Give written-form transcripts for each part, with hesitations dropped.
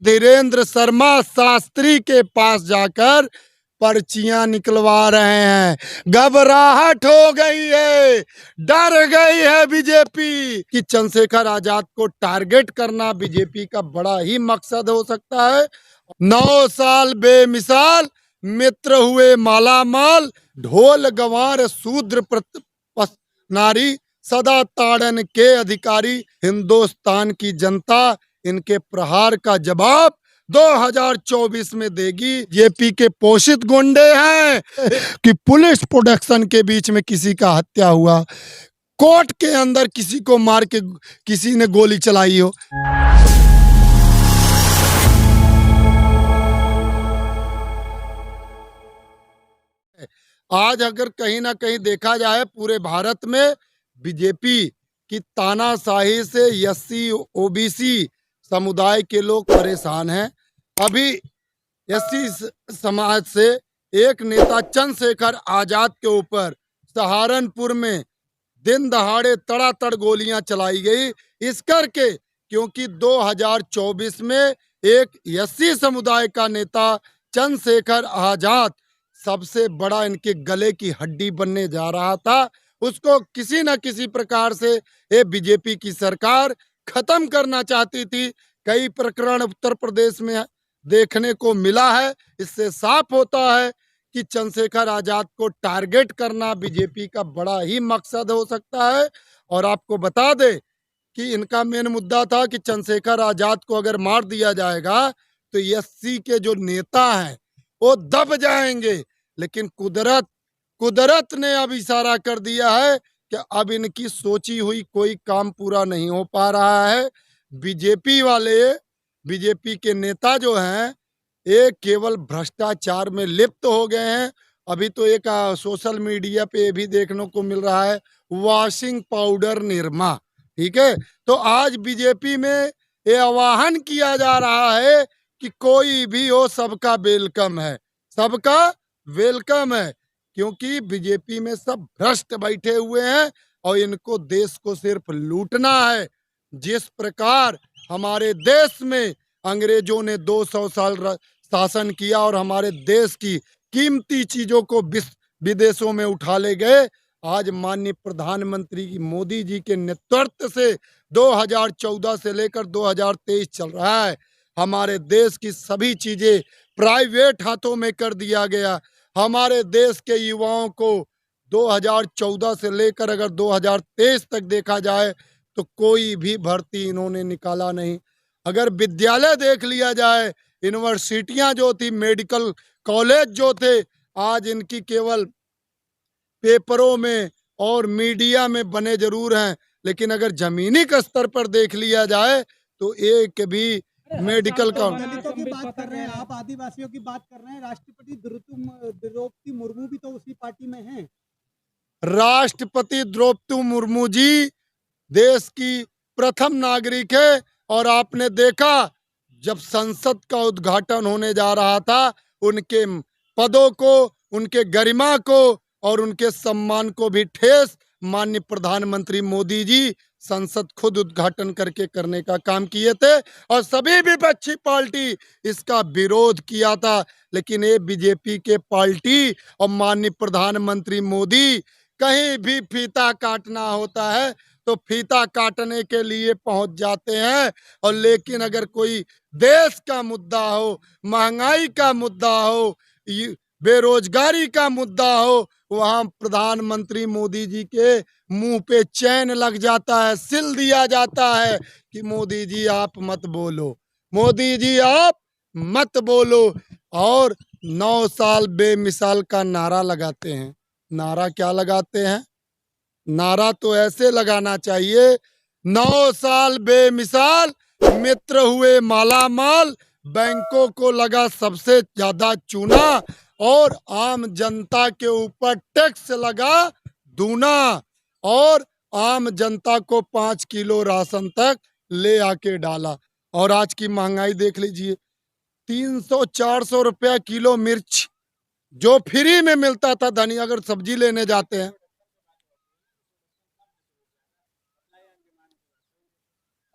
धीरेन्द्र शर्मा शास्त्री के पास जाकर पर्चियां निकलवा रहे हैं। घबराहट हो गई है, डर गई है बीजेपी कि चंद्रशेखर आजाद को टारगेट करना बीजेपी का बड़ा ही मकसद हो सकता है। 9 साल बेमिसाल मित्र हुए मालामाल, ढोल गंवार शूद्र नारी, सदा ताड़न के अधिकारी। हिंदुस्तान की जनता इनके प्रहार का जवाब 2024 में देगी। जेपी के पोषित गुंडे हैं कि पुलिस प्रोडक्शन के बीच में किसी का हत्या हुआ, कोर्ट के अंदर किसी को मार के किसी ने गोली चलाई हो। आज अगर कहीं ना कहीं देखा जाए पूरे भारत में बीजेपी की तानाशाही से एससी ओबीसी समुदाय के लोग परेशान हैं। अभी एससी समाज से एक नेता चंद्रशेखर आजाद के ऊपर सहारनपुर में दिन दहाड़े तड़ातड़ गोलियां चलाई गई, इस करके क्योंकि 2024 में एक एससी समुदाय का नेता चंद्रशेखर आजाद सबसे बड़ा इनके गले की हड्डी बनने जा रहा था। उसको किसी न किसी प्रकार से ये बीजेपी की सरकार खत्म करना चाहती थी। कई प्रकरण उत्तर प्रदेश में देखने को मिला है। इससे साफ होता है कि चंद्रशेखर आजाद को टारगेट करना बीजेपी का बड़ा ही मकसद हो सकता है। और आपको बता दे कि इनका मेन मुद्दा था कि चंद्रशेखर आजाद को अगर मार दिया जाएगा तो एससी के जो नेता हैं वो दब जाएंगे। लेकिन कुदरत ने अब इशारा कर दिया है कि अब इनकी सोची हुई कोई काम पूरा नहीं हो पा रहा है। बीजेपी वाले, बीजेपी के नेता जो हैं ये केवल भ्रष्टाचार में लिप्त हो गए हैं। अभी तो एक सोशल मीडिया पे भी देखने को मिल रहा है वॉशिंग पाउडर निरमा। ठीक है, तो आज बीजेपी में ये आह्वान किया जा रहा है कि कोई भी हो सबका वेलकम है, सबका वेलकम है, क्योंकि बीजेपी में सब भ्रष्ट बैठे हुए हैं और इनको देश को सिर्फ लूटना है। जिस प्रकार हमारे देश में अंग्रेजों ने 200 साल शासन किया और हमारे देश की कीमती चीजों को विदेशों में उठा ले गए, आज माननीय प्रधानमंत्री मोदी जी के नेतृत्व से 2014 से लेकर 2023 चल रहा है। हमारे देश की सभी चीजें प्राइवेट हाथों में कर दिया गया। हमारे देश के युवाओं को 2014 से लेकर अगर 2023 तक देखा जाए तो कोई भी भर्ती इन्होंने निकाला नहीं। अगर विद्यालय देख लिया जाए, यूनिवर्सिटियां जो थी, मेडिकल कॉलेज जो थे, आज इनकी केवल पेपरों में और मीडिया में बने जरूर हैं, लेकिन अगर जमीनी स्तर पर देख लिया जाए तो एक भी मेडिकल का। दलितों की बात कर रहे हैं आप, आदिवासियों की बात कर रहे हैं, राष्ट्रपति द्रौपदी मुर्मू भी तो उसी पार्टी में हैं। राष्ट्रपति द्रौपदी मुर्मू जी देश की प्रथम नागरिक है। और आपने देखा जब संसद का उद्घाटन होने जा रहा था, उनके पदों को, उनके गरिमा को और उनके सम्मान को भी ठेस माननीय प्रधानमंत्री मोदी जी संसद खुद उद्घाटन करके करने का काम किए थे और सभी विपक्षी पार्टी इसका विरोध किया था। लेकिन ये बीजेपी के पार्टी और माननीय प्रधानमंत्री मोदी कहीं भी फीता काटना होता है तो फीता काटने के लिए पहुंच जाते हैं। और लेकिन अगर कोई देश का मुद्दा हो, महंगाई का मुद्दा हो, बेरोजगारी का मुद्दा हो, वहां प्रधानमंत्री मोदी जी के मुंह पे चैन लग जाता है, सिल दिया जाता है कि मोदी जी आप मत बोलो, मोदी जी आप मत बोलो। और 9 साल बेमिसाल का नारा लगाते हैं। नारा क्या लगाते हैं? नारा तो ऐसे लगाना चाहिए, 9 साल बेमिसाल मित्र हुए मालामाल, बैंकों को लगा सबसे ज्यादा चूना और आम जनता के ऊपर टैक्स लगा दूना और आम जनता को 5 किलो राशन तक ले आके डाला। और आज की महंगाई देख लीजिए, 300-400 रुपया किलो मिर्च जो फ्री में मिलता था धनिया, अगर सब्जी लेने जाते हैं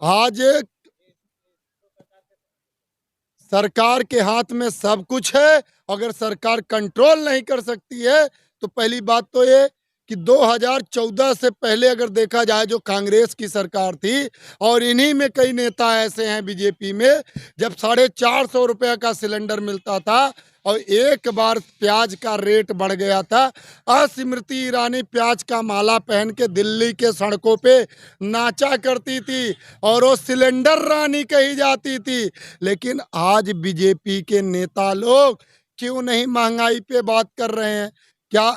आज सरकार के हाथ में सब कुछ है। अगर सरकार कंट्रोल नहीं कर सकती है तो पहली बात तो ये कि 2014 से पहले अगर देखा जाए जो कांग्रेस की सरकार थी, और इन्हीं में कई नेता ऐसे हैं बीजेपी में, जब 450 का सिलेंडर मिलता था और एक बार प्याज का रेट बढ़ गया था, स्मृति ईरानी प्याज का माला पहन के दिल्ली के सड़कों पे नाचा करती थी और वो सिलेंडर रानी कही जाती थी। लेकिन आज बीजेपी के नेता लोग क्यों नहीं महंगाई पे बात कर रहे हैं? क्या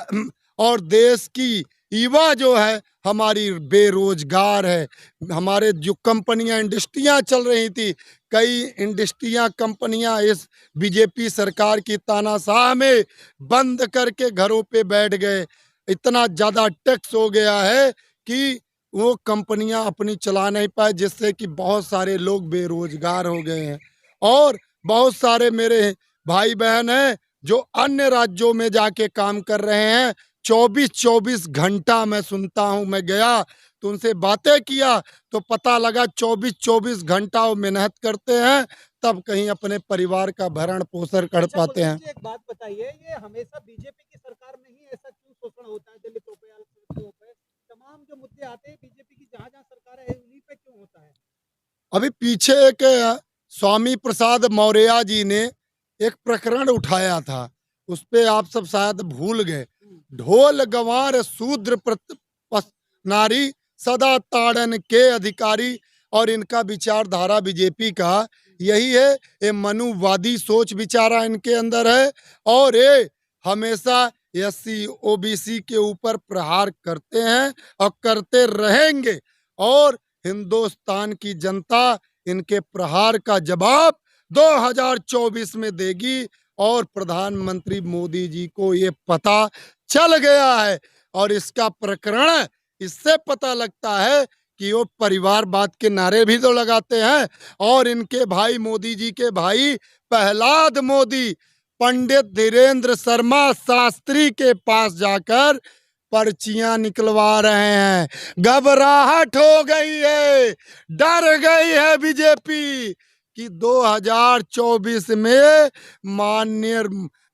और देश की युवा जो है हमारी बेरोजगार है। हमारे जो कंपनियां इंडस्ट्रियां चल रही थी, कई इंडस्ट्रियां कंपनियां इस बीजेपी सरकार की तानाशाह में बंद करके घरों पे बैठ गए। इतना ज़्यादा टैक्स हो गया है कि वो कंपनियां अपनी चला नहीं पाए, जिससे कि बहुत सारे लोग बेरोजगार हो गए हैं। और बहुत सारे मेरे भाई बहन हैं जो अन्य राज्यों में जाके काम कर रहे हैं। 24-24 घंटा मैं सुनता हूँ, मैं गया तो उनसे बातें किया तो पता लगा 24-24 घंटा वो मेहनत करते हैं, तब कहीं अपने परिवार का भरण पोषण कर अच्छा पाते हैं। कुलदीप जी, एक बात बताइए, ये हमेशा बीजेपी की सरकार में ही ऐसा क्यों शोषण होता है दलित पे या अल्पसंख्यकों पे? तमाम जो मुद्दे आते हैं बीजेपी की जहाँ जहाँ सरकार है उन्हीं पे क्यों होता है? अभी पीछे एक स्वामी प्रसाद मौर्य जी ने एक प्रकरण उठाया था, उस पे आप सब शायद भूल गए। ढोल गंवार शूद्र नारी सदा ताड़न के अधिकारी। और इनका विचारधारा बीजेपी का यही है, ये मनुवादी सोच विचारा इनके अंदर है और ये हमेशा एससी ओबीसी के ऊपर प्रहार करते हैं और करते रहेंगे। और हिंदुस्तान की जनता इनके प्रहार का जवाब 2024 में देगी। और प्रधानमंत्री मोदी जी को ये पता चल गया है और इसका प्रकरण इससे पता लगता है कि वो परिवारवाद के नारे भी तो लगाते हैं। और इनके भाई मोदी जी के भाई प्रहलाद मोदी पंडित धीरेन्द्र शर्मा शास्त्री के पास जाकर पर्चियां निकलवा रहे हैं। घबराहट हो गई है, डर गई है बीजेपी कि 2024 में माननीय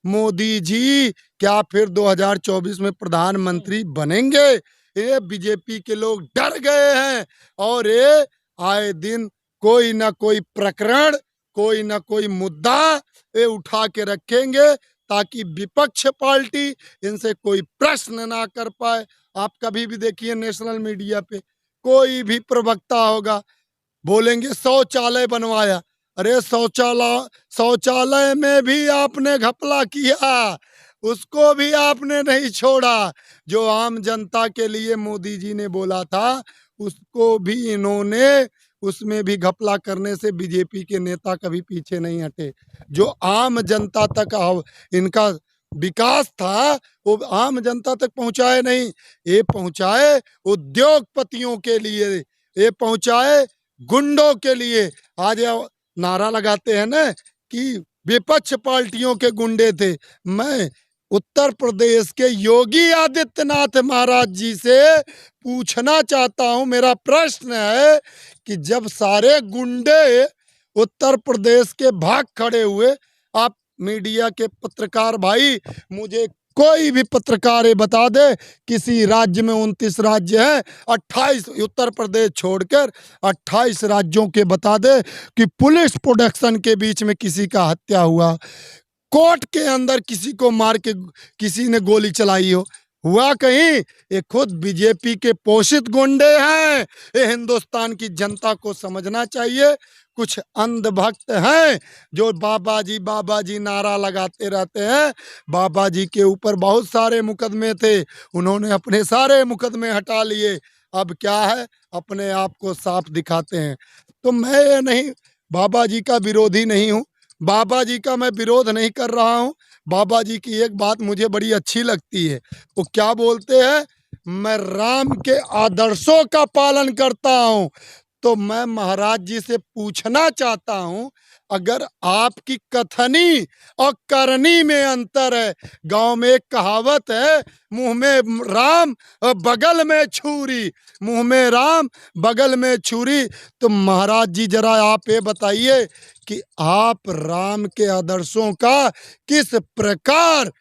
मोदी जी क्या फिर 2024 में प्रधानमंत्री बनेंगे? ये बीजेपी के लोग डर गए हैं और ये आए दिन कोई ना कोई प्रकरण, कोई ना कोई मुद्दा ये उठा के रखेंगे ताकि विपक्ष पार्टी इनसे कोई प्रश्न ना कर पाए। आप कभी भी देखिए नेशनल मीडिया पे कोई भी प्रवक्ता होगा, बोलेंगे शौचालय बनवाया। अरे शौचालय में भी आपने घपला किया, उसको भी आपने नहीं छोड़ा। जो आम जनता के लिए मोदी जी ने बोला था उसको भी इन्होंने, उसमें भी घपला करने से बीजेपी के नेता कभी पीछे नहीं हटे। जो आम जनता तक इनका विकास था वो आम जनता तक पहुंचाए नहीं, ये पहुंचाए उद्योगपतियों के लिए, ये पहुंचाए गुंडों के लिए। आज नारा लगाते हैं ना कि विपक्ष पार्टियों के गुंडे थे। मैं उत्तर प्रदेश के योगी आदित्यनाथ महाराज जी से पूछना चाहता हूं, मेरा प्रश्न है कि जब सारे गुंडे उत्तर प्रदेश के भाग खड़े हुए, आप मीडिया के पत्रकार भाई, मुझे कोई भी पत्रकार ये बता दे किसी राज्य में 29 राज्य हैं, 28 उत्तर प्रदेश छोड़कर 28 राज्यों के बता दे कि पुलिस प्रोडक्शन के बीच में किसी का हत्या हुआ, कोर्ट के अंदर किसी को मार के किसी ने गोली चलाई हो, हुआ कहीं? ये खुद बीजेपी के पोषित गुंडे हैं। ये हिंदुस्तान की जनता को समझना चाहिए। कुछ अंधभक्त हैं जो बाबा जी नारा लगाते रहते हैं। बाबा जी के ऊपर बहुत सारे मुकदमे थे, उन्होंने अपने सारे मुकदमे हटा लिए। अब क्या है, अपने आप को साफ दिखाते हैं। तो मैं ये नहीं, बाबा जी का विरोधी नहीं हूँ, बाबा जी का मैं विरोध नहीं कर रहा हूँ। बाबा जी की एक बात मुझे बड़ी अच्छी लगती है, वो क्या बोलते हैं, मैं राम के आदर्शों का पालन करता हूँ। तो मैं महाराज जी से पूछना चाहता हूँ, अगर आपकी कथनी और करनी में अंतर है, गांव में एक कहावत है, मुंह में राम और बगल में छुरी, मुंह में राम बगल में छुरी। तो महाराज जी जरा आप ये बताइए कि आप राम के आदर्शों का किस प्रकार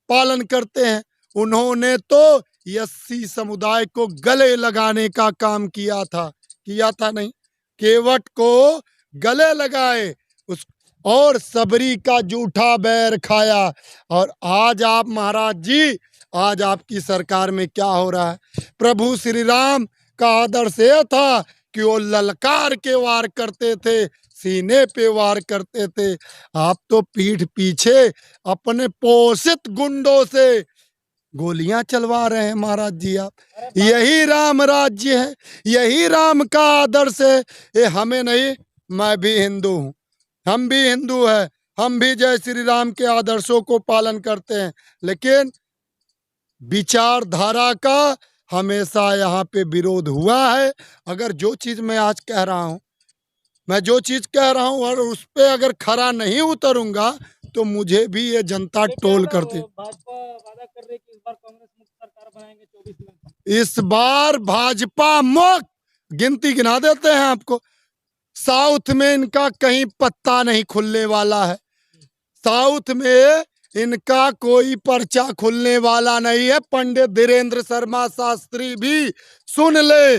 पालन करते हैं। उन्होंने तो एससी समुदाय को गले लगाने का काम किया था नहीं, केवट को गले लगाए उस और सबरी का जूठा बैर खाया। और आज आप महाराज जी, आज आपकी सरकार में क्या हो रहा है। प्रभु श्री राम का आदर्श यह था कि वो ललकार के वार करते थे, सीने पे वार करते थे। आप तो पीठ पीछे अपने पोषित गुंडों से गोलियां चलवा रहे हैं महाराज जी आप। यही राम राज्य है, यही राम का आदर्श है। ये हमें नहीं, मैं भी हिंदू हूँ, हम भी हिंदू हैं, हम भी जय श्री राम के आदर्शों को पालन करते हैं, लेकिन विचारधारा का हमेशा यहाँ पे विरोध हुआ है। अगर जो चीज मैं आज कह रहा हूँ, मैं जो चीज कह रहा हूँ और उस पे अगर खरा नहीं उतरूंगा तो मुझे भी ये जनता टोल करती। भाजपा वादा कर रही है कि इस बार कांग्रेस मुक्त सरकार बनाएंगे 24 में। इस बार भाजपा मुक्त, गिनती गिना देते हैं आपको। साउथ में इनका कहीं पत्ता नहीं खुलने वाला है, साउथ में इनका कोई पर्चा खुलने वाला नहीं है। पंडित धीरेन्द्र शर्मा शास्त्री भी सुन ले,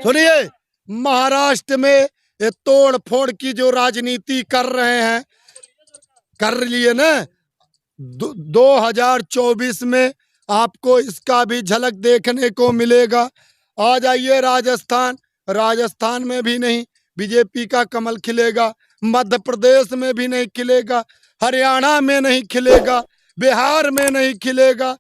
सुनिए, महाराष्ट्र में ये तोड़ फोड़ की जो राजनीति कर रहे हैं, कर लिए ना। 2024 में आपको इसका भी झलक देखने को मिलेगा। आ जाइए राजस्थान, राजस्थान में भी नहीं बीजेपी का कमल खिलेगा, मध्य प्रदेश में भी नहीं खिलेगा, हरियाणा में नहीं खिलेगा, बिहार में नहीं खिलेगा,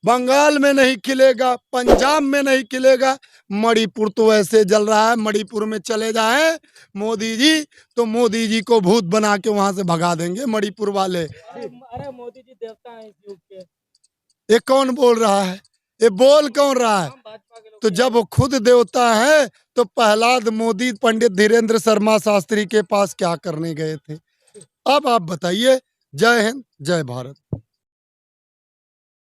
बंगाल में नहीं खिलेगा, पंजाब में नहीं खिलेगा। मणिपुर तो ऐसे जल रहा है, मणिपुर में चले जाएं मोदी जी तो मोदी जी को भूत बना के वहां से भगा देंगे मणिपुर वाले। अरे मोदी जी देवता हैं इस युग के। ये कौन बोल रहा है, ये बोल कौन रहा है। तो जब वो खुद देवता है तो प्रहलाद मोदी पंडित धीरेन्द्र शर्मा शास्त्री के पास क्या करने गए थे। अब आप बताइए। जय हिंद, जय भारत।